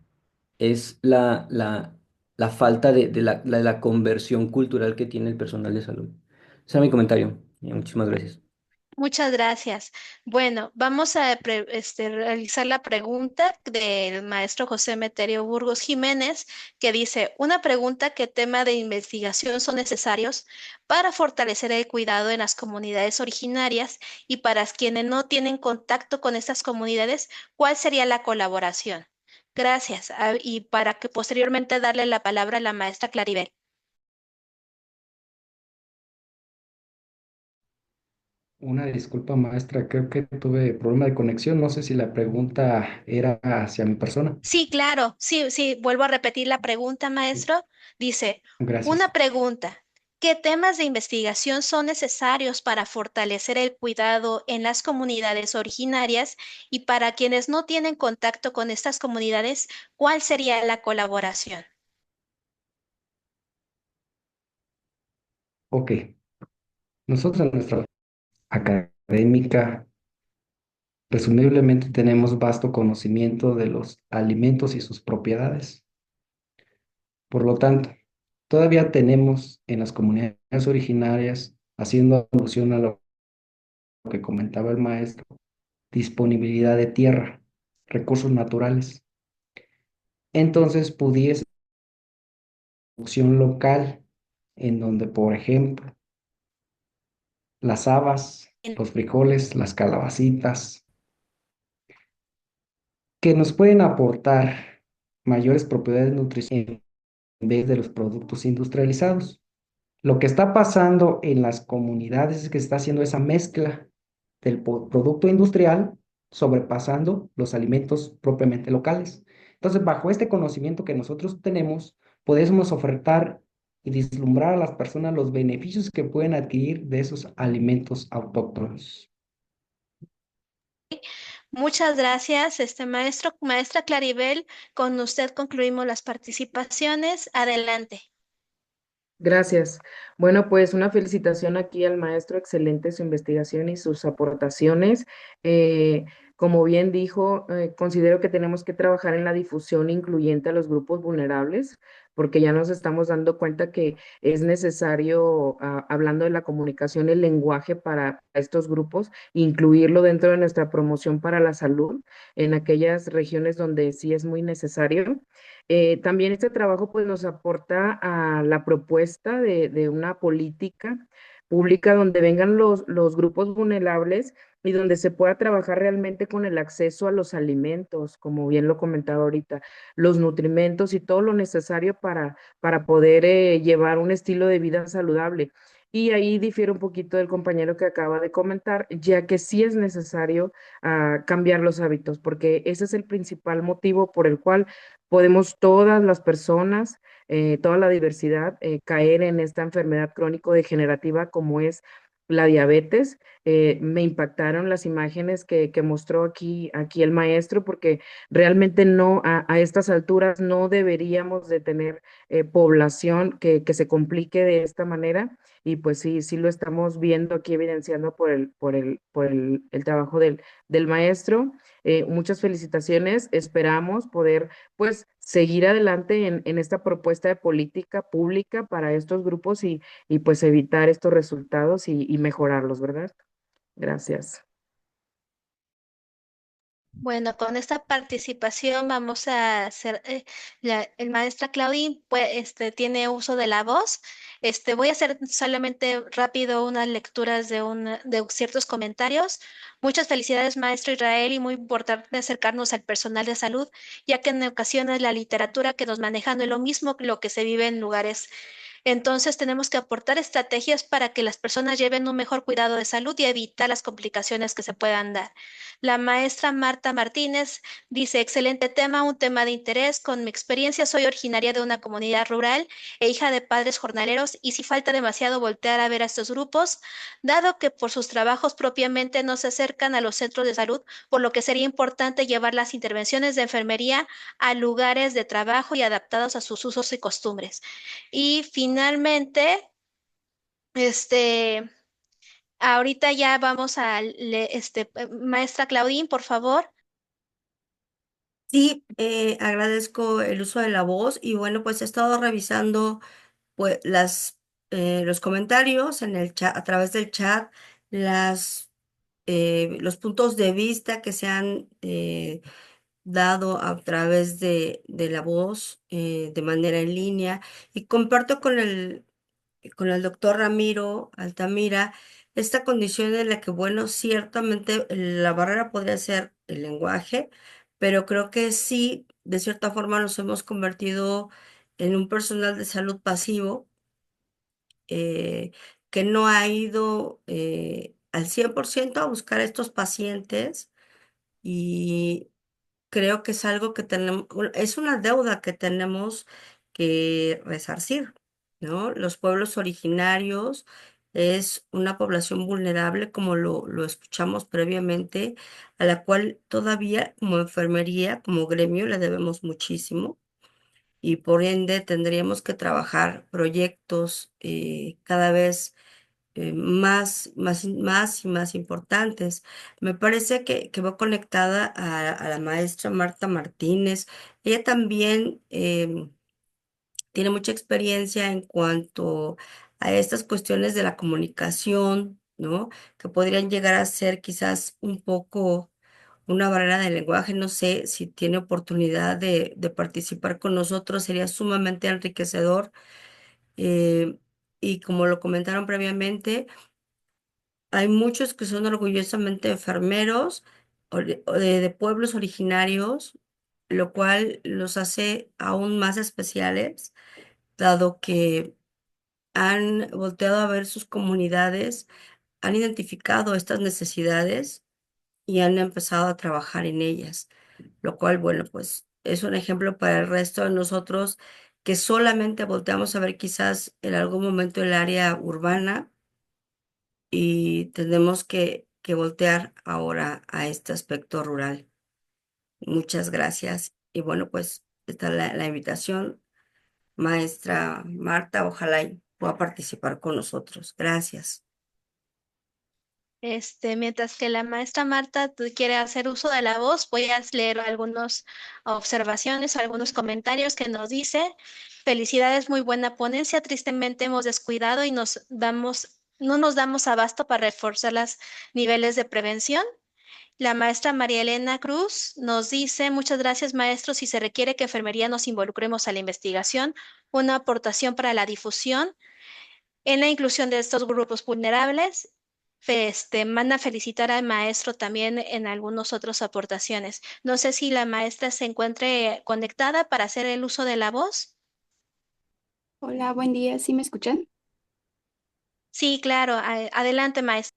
Es la falta de la conversión cultural que tiene el personal de salud. Ese es mi comentario. Muchísimas gracias. Muchas gracias. Bueno, vamos a realizar la pregunta del maestro José Meterio Burgos Jiménez, que dice, una pregunta: ¿qué tema de investigación son necesarios para fortalecer el cuidado en las comunidades originarias y para quienes no tienen contacto con estas comunidades, cuál sería la colaboración? Gracias. Y para que posteriormente darle la palabra a la maestra Claribel. Una disculpa, maestra, creo que tuve problema de conexión. No sé si la pregunta era hacia mi persona. Sí, claro, sí, sí, vuelvo a repetir la pregunta, Sí, maestro. Dice, una gracias. pregunta: ¿qué temas de investigación son necesarios para fortalecer el cuidado en las comunidades originarias y para quienes no tienen contacto con estas comunidades, cuál sería la colaboración? Ok, nosotros en nuestra académica presumiblemente tenemos vasto conocimiento de los alimentos y sus propiedades. Por lo tanto, todavía tenemos en las comunidades originarias, haciendo alusión a lo que comentaba el maestro, disponibilidad de tierra, recursos naturales. Entonces, pudiese producción local, en donde, por ejemplo, las habas, los frijoles, las calabacitas, que nos pueden aportar mayores propiedades nutricionales en vez de los productos industrializados. Lo que está pasando en las comunidades es que se está haciendo esa mezcla del producto industrial sobrepasando los alimentos propiamente locales. Entonces, bajo este conocimiento que nosotros tenemos, podemos ofertar y vislumbrar a las personas los beneficios que pueden adquirir de esos alimentos autóctonos. Muchas gracias, maestro. Maestra Claribel, con usted concluimos las participaciones. Adelante. Gracias. Bueno, pues una felicitación aquí al maestro, excelente su investigación y sus aportaciones. Eh, Como bien dijo, considero que tenemos que trabajar en la difusión incluyente a los grupos vulnerables, porque ya nos estamos dando cuenta que es necesario, hablando de la comunicación, el lenguaje para estos grupos, incluirlo dentro de nuestra promoción para la salud en aquellas regiones donde sí es muy necesario. También este trabajo pues nos aporta a la propuesta de una política pública donde vengan los grupos vulnerables y donde se pueda trabajar realmente con el acceso a los alimentos, como bien lo comentaba ahorita, los nutrimentos y todo lo necesario para poder llevar un estilo de vida saludable. Y ahí difiere un poquito del compañero que acaba de comentar, ya que sí es necesario cambiar los hábitos, porque ese es el principal motivo por el cual podemos todas las personas, toda la diversidad, caer en esta enfermedad crónico-degenerativa como es la diabetes. Me impactaron las imágenes que mostró aquí el maestro, porque realmente no, a estas alturas no deberíamos de tener población que se complique de esta manera. Y pues sí, sí lo estamos viendo aquí evidenciando por el trabajo del maestro. Muchas felicitaciones. Esperamos poder pues seguir adelante en esta propuesta de política pública para estos grupos y pues evitar estos resultados y mejorarlos, ¿verdad? Gracias. Bueno, con esta participación vamos a hacer, el maestra Claudine pues, tiene uso de la voz. Voy a hacer solamente rápido unas lecturas de ciertos comentarios. Muchas felicidades, maestro Israel, y muy importante acercarnos al personal de salud, ya que en ocasiones la literatura que nos manejan no es lo mismo que lo que se vive en lugares Entonces tenemos que aportar estrategias para que las personas lleven un mejor cuidado de salud y evitar las complicaciones que se puedan dar. La maestra Marta Martínez dice, excelente tema, un tema de interés. Con mi experiencia soy originaria de una comunidad rural e hija de padres jornaleros y si falta demasiado voltear a ver a estos grupos, dado que por sus trabajos propiamente no se acercan a los centros de salud, por lo que sería importante llevar las intervenciones de enfermería a lugares de trabajo y adaptados a sus usos y costumbres. Y finalmente, este, ahorita ya vamos a, maestra Claudine, por favor. Sí, agradezco el uso de la voz y bueno, pues he estado revisando pues los comentarios en el chat, a través del chat, los puntos de vista que se han dado a través de la voz de manera en línea y comparto con el doctor Ramiro Altamira esta condición en la que, bueno, ciertamente la barrera podría ser el lenguaje, pero creo que sí, de cierta forma nos hemos convertido en un personal de salud pasivo eh, que no ha ido al 100% a buscar a estos pacientes y creo que es algo que tenemos, es una deuda que tenemos que resarcir, ¿no? Los pueblos originarios es una población vulnerable, como lo escuchamos previamente, a la cual todavía como enfermería, como gremio, le debemos muchísimo y por ende tendríamos que trabajar proyectos cada vez más y más importantes. Me parece que va conectada a la maestra Marta Martínez. Ella también tiene mucha experiencia en cuanto a estas cuestiones de la comunicación, ¿no? Que podrían llegar a ser quizás un poco una barrera del lenguaje. No sé si tiene oportunidad de participar con nosotros, sería sumamente enriquecedor. eh, y como lo comentaron previamente, hay muchos que son orgullosamente enfermeros de pueblos originarios, lo cual los hace aún más especiales, dado que han volteado a ver sus comunidades, han identificado estas necesidades y han empezado a trabajar en ellas, lo cual, bueno, pues es un ejemplo para el resto de nosotros que solamente volteamos a ver quizás en algún momento el área urbana y tenemos que voltear ahora a este aspecto rural. Muchas gracias. Y bueno, pues está la invitación, maestra Marta, ojalá y pueda participar con nosotros. Gracias. Mientras que la maestra Marta quiere hacer uso de la voz, voy a leer algunas observaciones, algunos comentarios que nos dice. Felicidades, muy buena ponencia. Tristemente hemos descuidado y no nos damos abasto para reforzar los niveles de prevención. La maestra María Elena Cruz nos dice, muchas gracias maestro, si se requiere que enfermería nos involucremos a la investigación, una aportación para la difusión en la inclusión de estos grupos vulnerables. Manda a felicitar al maestro también en algunas otras aportaciones. No sé si la maestra se encuentre conectada para hacer el uso de la voz. Hola, buen día, ¿sí me escuchan? Sí, claro. Adelante, maestra.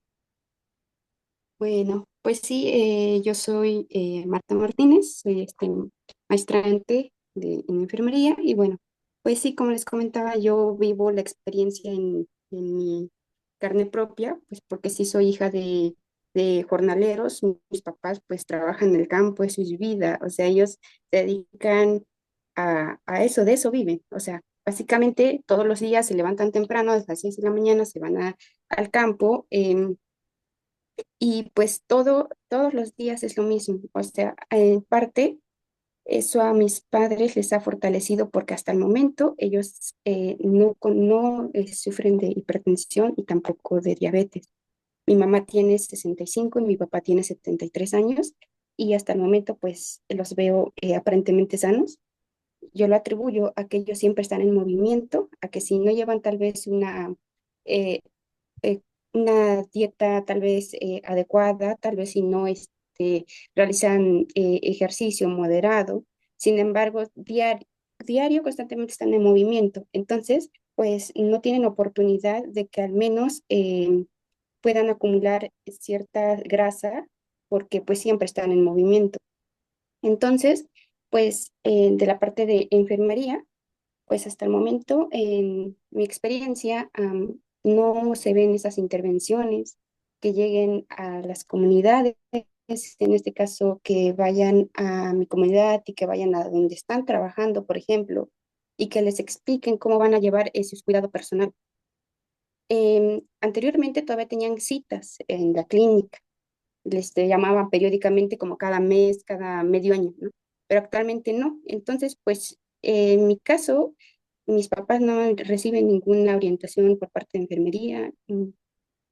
Bueno, pues sí, yo soy Marta Martínez, soy maestrante en enfermería y bueno, pues sí, como les comentaba, yo vivo la experiencia en mi carne propia, pues porque sí soy hija de jornaleros, mis papás pues trabajan en el campo, eso es su vida, o sea, ellos se dedican a eso, de eso viven, o sea, básicamente todos los días se levantan temprano, desde las 6 de la mañana se van al campo. Y pues todos los días es lo mismo. O sea, en parte, eso a mis padres les ha fortalecido porque hasta el momento ellos no sufren de hipertensión y tampoco de diabetes. Mi mamá tiene 65 y mi papá tiene 73 años y hasta el momento pues los veo aparentemente sanos. Yo lo atribuyo a que ellos siempre están en movimiento, a que si no llevan tal vez eh, eh, una dieta tal vez adecuada, tal vez si no realizan ejercicio moderado. Sin embargo, diario constantemente están en movimiento. Entonces, pues no tienen oportunidad de que al menos puedan acumular cierta grasa porque pues siempre están en movimiento. Entonces, pues de la parte de enfermería, pues hasta el momento, en mi experiencia, no se ven esas intervenciones que lleguen a las comunidades, en este caso que vayan a mi comunidad y que vayan a donde están trabajando, por ejemplo, y que les expliquen cómo van a llevar ese cuidado personal. Anteriormente todavía tenían citas en la clínica, les llamaban periódicamente como cada mes, cada medio año, ¿no? Pero actualmente no. Entonces, pues en mi caso, mis papás no reciben ninguna orientación por parte de enfermería,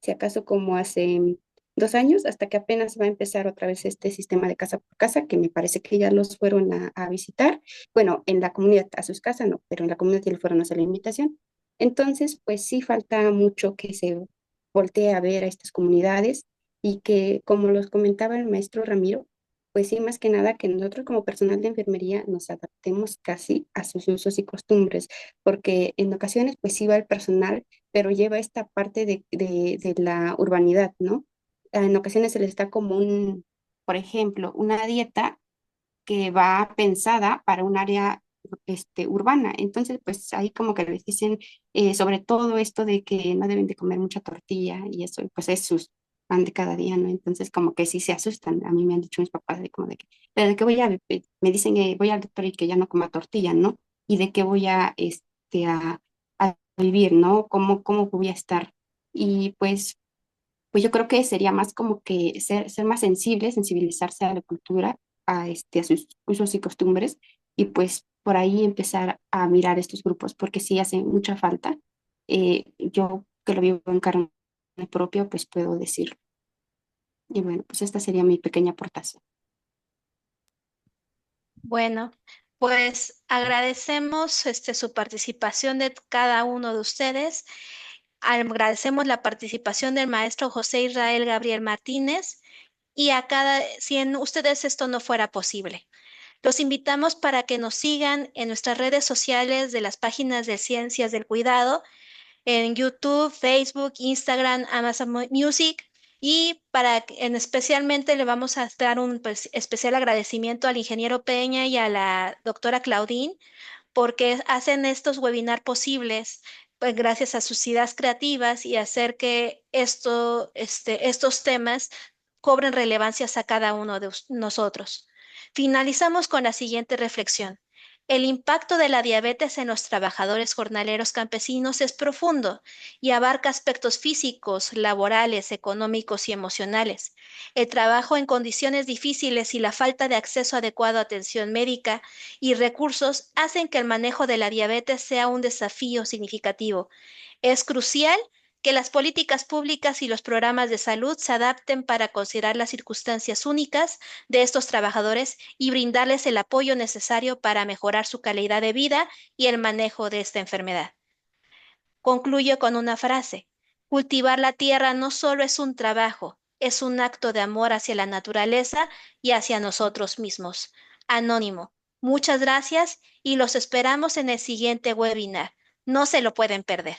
si acaso como hace 2 años, hasta que apenas va a empezar otra vez este sistema de casa por casa, que me parece que ya los fueron a visitar. Bueno, en la comunidad, a sus casas no, pero en la comunidad ya le fueron a hacer la invitación. Entonces, pues sí falta mucho que se voltee a ver a estas comunidades y que, como los comentaba el maestro Ramiro, pues sí, más que nada que nosotros como personal de enfermería nos adaptemos casi a sus usos y costumbres, porque en ocasiones pues sí va el personal, pero lleva esta parte de la urbanidad, ¿no? En ocasiones se les da como por ejemplo, una dieta que va pensada para un área urbana. Entonces, pues ahí como que les dicen sobre todo esto de que no deben de comer mucha tortilla y eso, y pues es sus pan de cada día, ¿no? Entonces como que sí se asustan. A mí me han dicho mis papás de como de que, pero de qué me dicen que voy al doctor y que ya no coma tortilla, ¿no? Y de qué voy a vivir, ¿no? ¿Cómo voy a estar? Y pues yo creo que sería más como que ser más sensible, sensibilizarse a la cultura, a sus usos y costumbres, y pues por ahí empezar a mirar estos grupos, porque sí hace mucha falta. Yo que lo vivo en carne propia, pues puedo decirlo. Y bueno, pues esta sería mi pequeña aportación. Bueno, pues agradecemos su participación de cada uno de ustedes. Agradecemos la participación del maestro José Israel Gabriel Martínez y a cada, si en ustedes esto no fuera posible. Los invitamos para que nos sigan en nuestras redes sociales de las páginas de Ciencias del Cuidado, en YouTube, Facebook, Instagram, Amazon Music. Y especialmente le vamos a dar un pues, especial agradecimiento al ingeniero Peña y a la doctora Claudine porque hacen estos webinars posibles, pues gracias a sus ideas creativas y hacer que estos temas cobren relevancias a cada uno de nosotros. Finalizamos con la siguiente reflexión. El impacto de la diabetes en los trabajadores jornaleros campesinos es profundo y abarca aspectos físicos, laborales, económicos y emocionales. El trabajo en condiciones difíciles y la falta de acceso adecuado a atención médica y recursos hacen que el manejo de la diabetes sea un desafío significativo. Es crucial que las políticas públicas y los programas de salud se adapten para considerar las circunstancias únicas de estos trabajadores y brindarles el apoyo necesario para mejorar su calidad de vida y el manejo de esta enfermedad. Concluyo con una frase. Cultivar la tierra no solo es un trabajo, es un acto de amor hacia la naturaleza y hacia nosotros mismos. Anónimo. Muchas gracias y los esperamos en el siguiente webinar. No se lo pueden perder.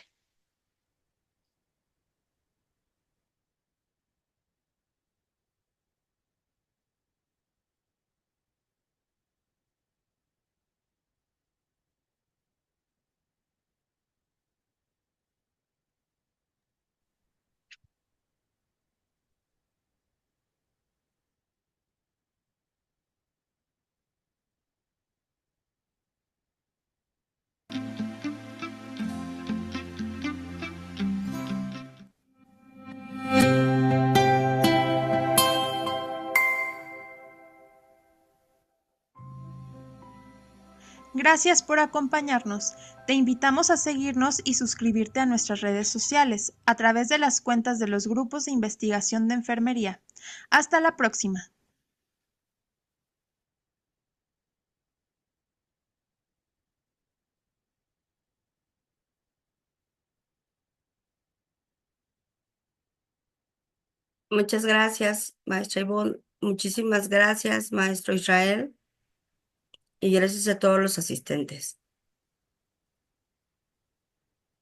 Gracias por acompañarnos. Te invitamos a seguirnos y suscribirte a nuestras redes sociales a través de las cuentas de los grupos de investigación de enfermería. Hasta la próxima. Muchas gracias, maestra Ivonne. Muchísimas gracias, maestro Israel. Y gracias a todos los asistentes.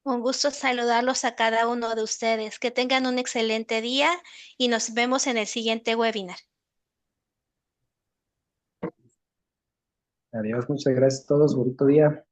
Un gusto saludarlos a cada uno de ustedes. Que tengan un excelente día y nos vemos en el siguiente webinar. Adiós, muchas gracias a todos, bonito día.